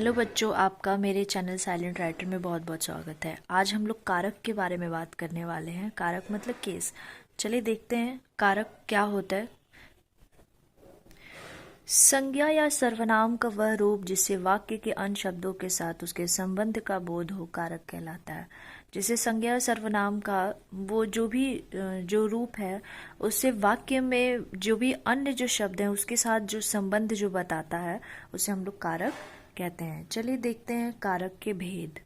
Hello बच्चों, आपका मेरे चैनल साइलेंट राइटर में बहुत बहुत स्वागत है। आज हम लोग कारक के बारे में बात करने वाले हैं। कारक मतलब केस। चलिए देखते हैं कारक क्या होता है। संज्ञा या सर्वनाम का वह रूप जिससे वाक्य के अन्य शब्दों के साथ उसके संबंध का बोध हो कारक कहलाता है। जैसे संज्ञा या सर्वनाम का वो जो रूप है उससे वाक्य में जो भी अन्य जो शब्द हैं उसके साथ जो संबंध जो बताता है उसे हम लोग कारक कहते हैं। चलिए देखते हैं कारक के भेद।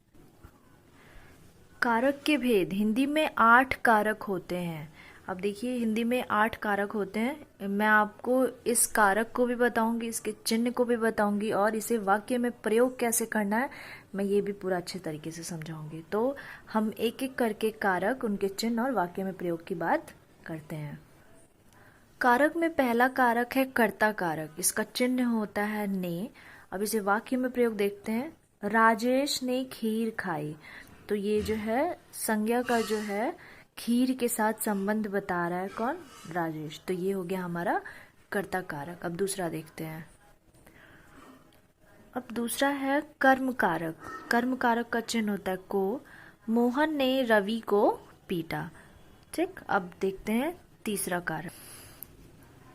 कारक के भेद। हिंदी में 8 कारक होते हैं। अब देखिए हिंदी में 8 कारक होते हैं। मैं आपको इस कारक को भी बताऊंगी, इसके चिन्ह को भी बताऊंगी और इसे वाक्य में प्रयोग कैसे करना है मैं ये भी पूरा अच्छे तरीके से समझाऊंगी। तो हम एक एक करके कारक, उनके चिन्ह और वाक्य में प्रयोग की बात करते हैं। कारक में पहला कारक है कर्ता कारक। इसका चिन्ह होता है ने। अब इसे वाक्य में प्रयोग देखते हैं। राजेश ने खीर खाई। तो ये जो है संज्ञा का जो है खीर के साथ संबंध बता रहा है कौन? राजेश। तो ये हो गया हमारा कर्ता कारक। अब दूसरा देखते हैं। अब दूसरा है कर्म कारक। कर्म कारक का चिन्ह होता है को। मोहन ने रवि को पीटा। ठीक। अब देखते हैं तीसरा कारक।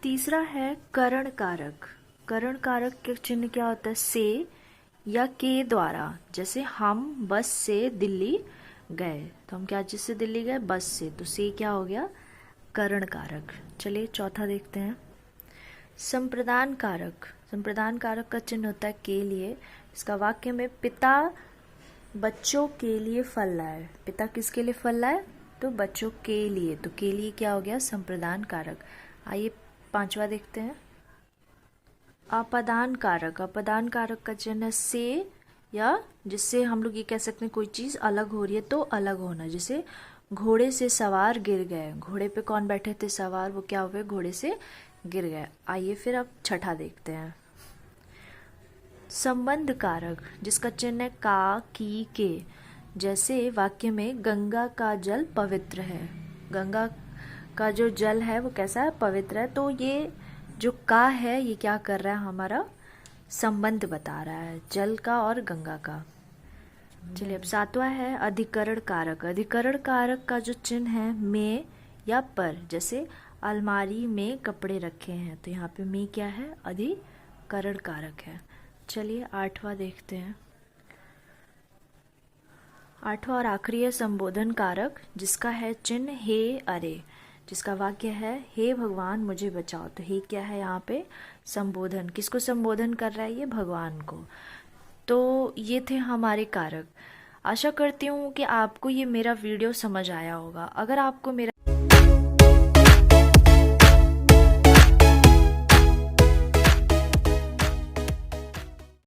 तीसरा है करण कारक। करण कारक के चिन्ह क्या होता है? से या के द्वारा। जैसे हम बस से दिल्ली गए, तो हम क्या चीज से दिल्ली गए? बस से। तो से क्या हो गया? करण कारक। चलिए चौथा देखते हैं। संप्रदान कारक। संप्रदान कारक का चिन्ह होता है के लिए। इसका वाक्य में पिता बच्चों के लिए फल लाए। पिता किसके लिए फल लाए? तो बच्चों के लिए। तो के लिए क्या हो गया? संप्रदान कारक। आइए पांचवा देखते हैं। अपादान कारक। अपादान कारक का चिन्ह से या जिससे हम लोग ये कह सकते हैं कोई चीज अलग हो रही है तो अलग होना। जैसे घोड़े से सवार गिर गए। घोड़े पे कौन बैठे थे सवार? वो क्या हुए? घोड़े से गिर गए। आइए फिर अब छठा देखते हैं। संबंध कारक जिसका चिन्ह है का, की, के। जैसे वाक्य में गंगा का जल पवित्र है। गंगा का जो जल है वो कैसा है? पवित्र है। तो ये जो का है ये क्या कर रहा है? हमारा संबंध बता रहा है जल का और गंगा का। चलिए अब सातवां है अधिकरण कारक। अधिकरण कारक का जो चिन्ह है में या पर। जैसे अलमारी में कपड़े रखे हैं, तो यहाँ पे में क्या है? अधिकरण कारक है। चलिए आठवां देखते हैं। आठवां और आखिरी है संबोधन कारक जिसका है चिन्ह हे अरे। जिसका वाक्य है हे भगवान मुझे बचाओ। तो हे क्या है यहाँ पे? संबोधन। किसको संबोधन कर रहा है? ये भगवान को। तो ये थे हमारे कारक। आशा करती हूँ कि आपको ये मेरा वीडियो समझ आया होगा। अगर आपको मेरा